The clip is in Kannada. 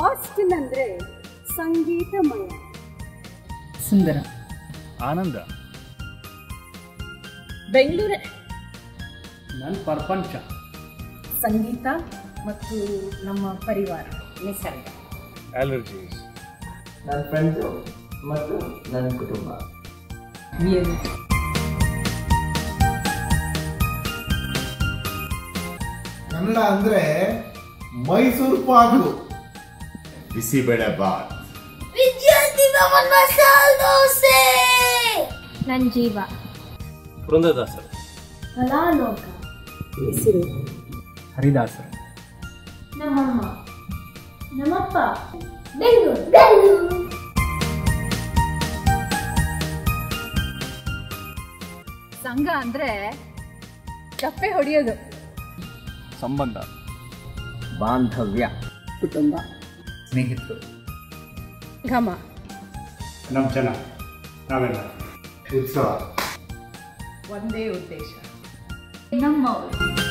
ಆಸ್ಟಿನ್ ಅಂದ್ರೆ ಸಂಗೀತಮಯ. ಸುಂದರ. ಆನಂದ. ಬೆಂಗಳೂರೇ ನನ್ನ ಪ್ರಪಂಚ. ಸಂಗೀತ ಮತ್ತು ನಮ್ಮ ಪರಿವಾರ, ನಿಸರ್ಗ. ಅಲರ್ಜೀಸ್. ನನ್ನ ಫ್ರೆಂಡ್ಸು ಮತ್ತು ನನ್ನ ಕುಟುಂಬ. ಕನ್ನಡ ಅಂದ್ರೆ ಮೈಸೂರು ಪಾಕು, ಬಿಸಿಬೇಳೆ ಬಾತ್, ವಿದ್ಯಾರ್ಥಿ ಭವನ ಮಸಾಲೆ ದೋಸೆ. ನನ್ನ ಜೀವ ವೃಂದದಾಸರು. ಕಲಾಲೋಕ. ಹೆಸರು ಹರಿದಾಸರು. ನಮ್ಮಮ್ಮ, ನಮ್ಮಪ್ಪ. ಬೆಂಗಳೂರು. ಸಂಘ ಅಂದ್ರೆ ಚಪ್ಪೆ ಹೊಡೆಯೋದು. ಸಂಬಂಧ. ಬಾಂಧವ್ಯ. ಕುಟುಂಬ. ಸ್ನೇಹಿತರು. ಘಮ. ನಮ್ಮ ಜನ, ನಾವೆಲ್ಲ. ಉತ್ಸವ. ಒಂದೇ ಉದ್ದೇಶ. ನಮ್ಮವರು.